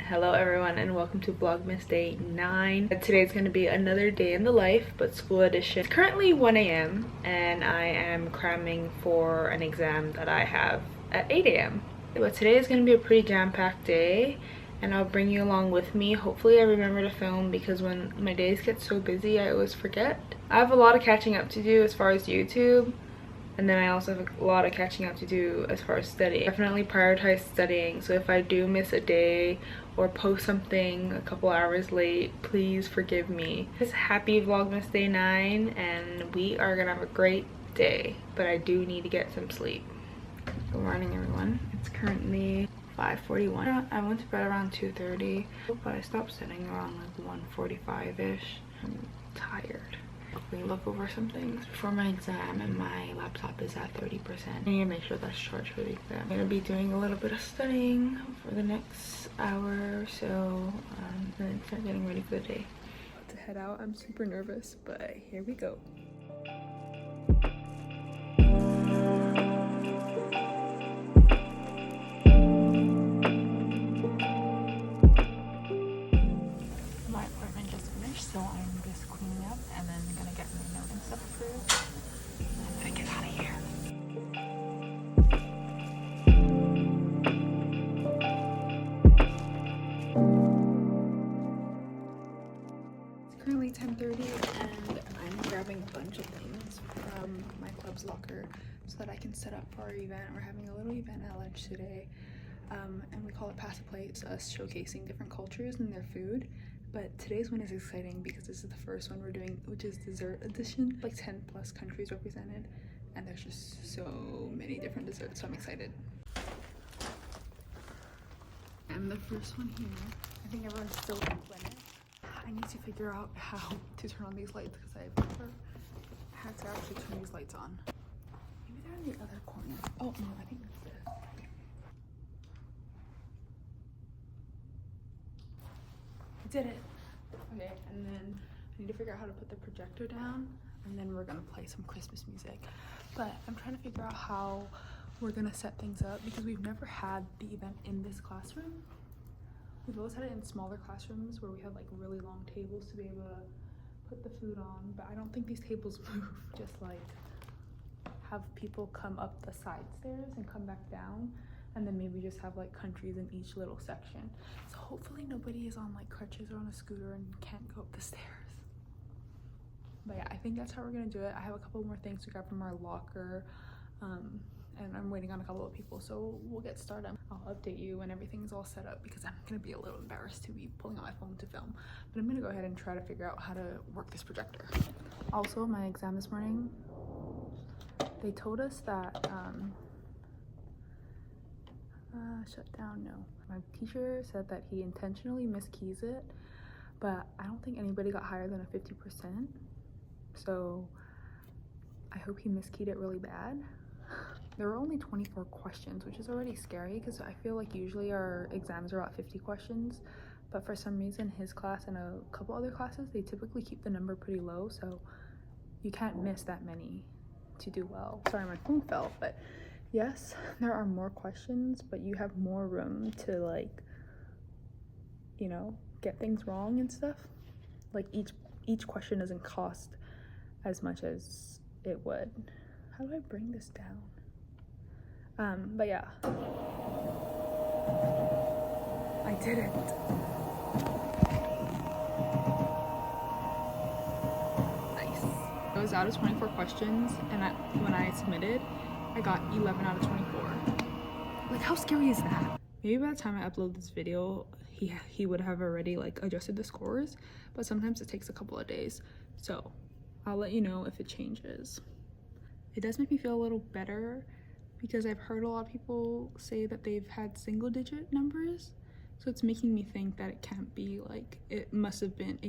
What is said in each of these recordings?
Hello everyone and welcome to Vlogmas day 9. Today's going to be another day in the life, but school edition. It's currently 1 a.m. and I am cramming for an exam that I have at 8 a.m. But today is going to be a pretty jam-packed day and I'll bring you along with me. Hopefully I remember to film because when my days get so busy I always forget. I have a lot of catching up to do as far as YouTube. And then I also have a lot of catching up to do as far as studying. Definitely prioritize studying, so if I do miss a day or post something a couple hours late, please forgive me. It's happy Vlogmas day 9 and we are gonna have a great day, but I do need to get some sleep. Good morning everyone. It's currently 5:41. I went to bed around 2:30, but I stopped studying around like 1:45-ish. I'm tired. We look over some things before my exam and my laptop is at 30%. I need to make sure that's charged for the exam. I'm gonna be doing a little bit of studying for the next hour or so and then start getting ready for the day. About to head out. I'm super nervous, but here we go. My appointment just finished, so I'm just cleaning up and then gonna get my note and stuff approved. I'm gonna get out of here. It's currently 10:30 and I'm grabbing a bunch of things from my club's locker so that I can set up for our event. We're having a little event at lunch today, and we call it Pass the Plate. It's us showcasing different cultures and their food. But today's one is exciting because this is the first one we're doing, which is dessert edition. Like 10 plus countries represented, and there's just so many different desserts, so I'm excited. I'm the first one here. I think everyone's still complaining. I need to figure out how to turn on these lights because I've never had to actually turn these lights on. Maybe they're in the other corner. Oh no, I think it's this. I did it. Okay, and then I need to figure out how to put the projector down and then we're gonna play some Christmas music. But I'm trying to figure out how we're gonna set things up because we've never had the event in this classroom. We've always had it in smaller classrooms where we have like really long tables to be able to put the food on, but I don't think these tables move. Just like have people come up the side stairs and come back down, and then maybe just have like countries in each little section. So hopefully nobody is on like crutches or on a scooter and can't go up the stairs. But yeah, I think that's how we're gonna do it. I have a couple more things to grab from our locker, and I'm waiting on a couple of people, so we'll get started. I'll update you when everything's all set up because I'm gonna be a little embarrassed to be pulling out my phone to film, but I'm gonna go ahead and try to figure out how to work this projector. Also, my exam this morning, they told us that shut down, no. My teacher said that he intentionally miskeys it, but I don't think anybody got higher than a 50%. So I hope he miskeyed it really bad. There were only 24 questions, which is already scary because I feel like usually our exams are about 50 questions, but for some reason his class and a couple other classes, they typically keep the number pretty low, so you can't miss that many to do well. Sorry, my phone fell, but yes, there are more questions, but you have more room to like, you know, get things wrong and stuff. Like each question doesn't cost as much as it would. How do I bring this down? But yeah, I did it. Nice. I was out of 24 questions, and when I submitted, I got 11 out of 24. Like, how scary is that? Maybe by the time I upload this video, he would have already like adjusted the scores, but sometimes it takes a couple of days. So I'll let you know if it changes. It does make me feel a little better because I've heard a lot of people say that they've had single digit numbers. So it's making me think that it can't be like, it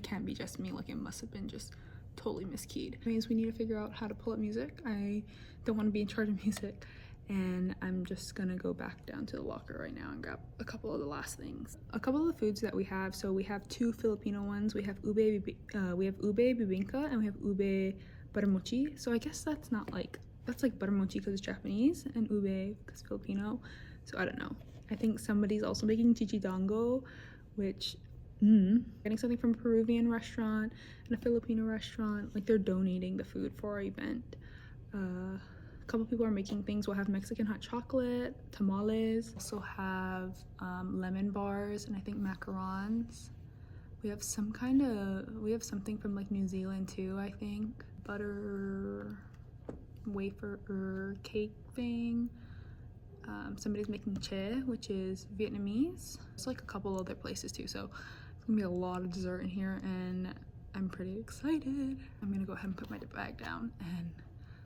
can't be just me, like it must have been just totally miskeyed. It means we need to figure out how to pull up music. I don't want to be in charge of music, and I'm just gonna go back down to the locker right now and grab a couple of the last things. A couple of the foods that we have, so we have two Filipino ones. We have ube bibingka and we have ube baramuchi. So I guess that's not like, that's like buttermochi because it's Japanese and ube because Filipino. So I don't know. I think somebody's also making chichidango, which getting something from a Peruvian restaurant and a Filipino restaurant. Like, they're donating the food for our event. A couple people are making things. We'll have Mexican hot chocolate, tamales. Also have lemon bars and I think macarons. We have something from like New Zealand too, I think. Butter wafer or cake thing. Somebody's making che, which is Vietnamese. It's like a couple other places too, so it's gonna be a lot of dessert in here and I'm pretty excited. I'm gonna go ahead and put my bag down and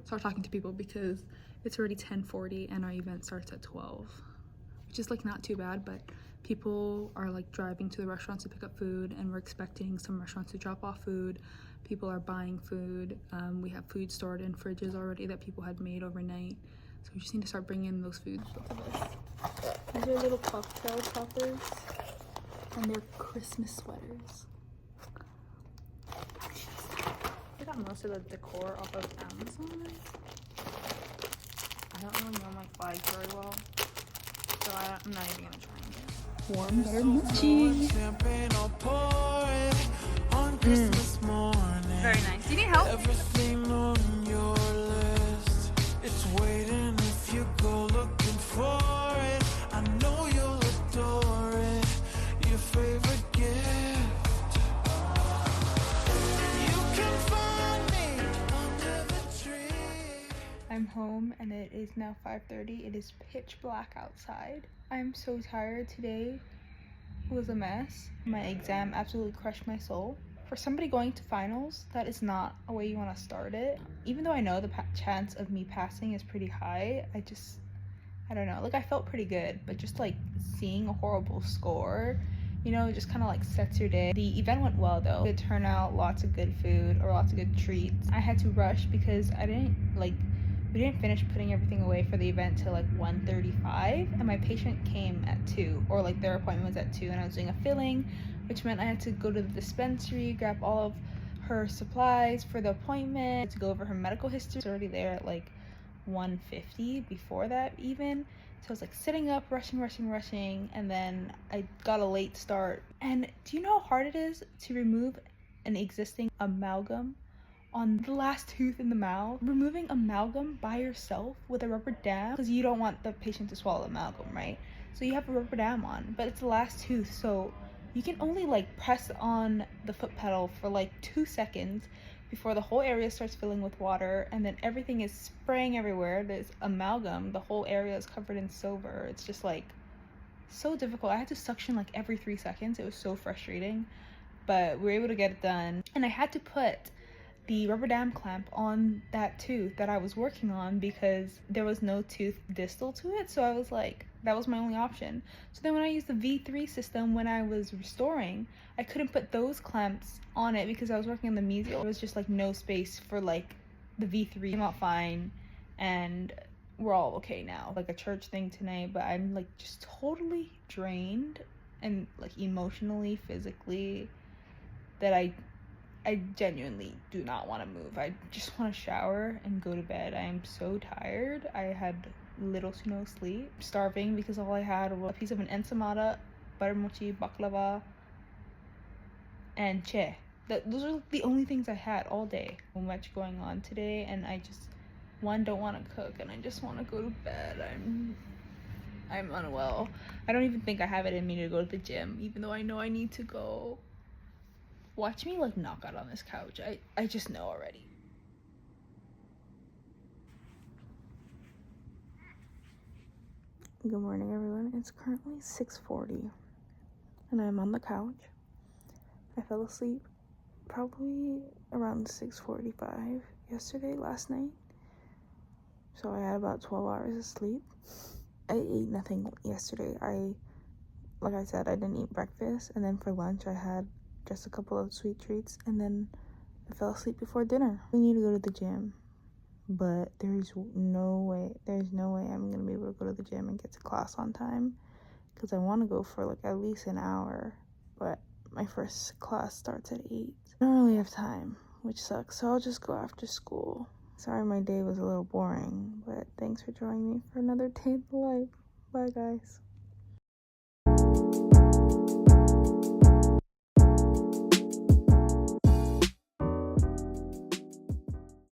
start talking to people because it's already 10:40 and our event starts at 12, which is like not too bad, but people are like driving to the restaurants to pick up food and we're expecting some restaurants to drop off food. People are buying food. We have food stored in fridges already that people had made overnight. So we just need to start bringing in those foods. Look at this. These are little cocktail toppers and they're Christmas sweaters. I got most of the decor off of Amazon. I don't really know my flags very well, so I'm not even gonna try and get warm butter mochi. Very nice. Do you need help? Everything on your list, it's waiting if you go looking for it. I know you'll adore it. Your favorite gift. You can find me under the tree. I'm home and it is now 5:30. It is pitch black outside. I'm so tired today. It was a mess. My exam absolutely crushed my soul. For somebody going to finals, that is not a way you want to start it. Even though I know the chance of me passing is pretty high, I don't know. Like, I felt pretty good, but just like seeing a horrible score, you know, just kind of like sets your day. The event went well though. Good turnout, lots of good food or lots of good treats. I had to rush because we didn't finish putting everything away for the event till like 1:35 and my patient came at 2, or like their appointment was at 2 and I was doing a filling, which meant I had to go to the dispensary, grab all of her supplies for the appointment, to go over her medical history. It's already there at like 1:50 before that even. So I was like sitting up, rushing, and then I got a late start. And do you know how hard it is to remove an existing amalgam on the last tooth in the mouth? Removing amalgam by yourself with a rubber dam, because you don't want the patient to swallow amalgam, right? So you have a rubber dam on, but it's the last tooth, so you can only like press on the foot pedal for like 2 seconds before the whole area starts filling with water and then everything is spraying everywhere. There's amalgam, the whole area is covered in silver. It's just like so difficult. I had to suction like every 3 seconds. It was so frustrating, but we were able to get it done. And I had to put the rubber dam clamp on that tooth that I was working on because there was no tooth distal to it, so I was like, that was my only option. So then when I used the V3 system when I was restoring, I couldn't put those clamps on it because I was working on the mesial. There was just like no space for like the V3. Came out fine and we're all okay now. Like a church thing tonight, but I'm like just totally drained and like emotionally, physically, that I genuinely do not want to move. I just want to shower and go to bed. I am so tired. I had little to no sleep. Starving because all I had was a piece of an ensamada, butter mochi, baklava, and che. Those are the only things I had all day. So much going on today and I just, don't want to cook and I just want to go to bed. I'm unwell. I don't even think I have it in me to go to the gym, even though I know I need to go. Watch me like knock out on this couch. I just know already. Good morning, everyone. It's currently 6:40 and I'm on the couch. I fell asleep probably around 6:45 last night. So I had about 12 hours of sleep. I ate nothing yesterday. Like I said, I didn't eat breakfast, and then for lunch I had just a couple of sweet treats, and then I fell asleep before dinner. We need to go to the gym, but there's no way I'm gonna be able to go to the gym and get to class on time because I want to go for like at least an hour, but my first class starts at 8. I don't really have time, which sucks, so I'll just go after school. Sorry my day was a little boring, but thanks for joining me for another day in the life. Bye guys.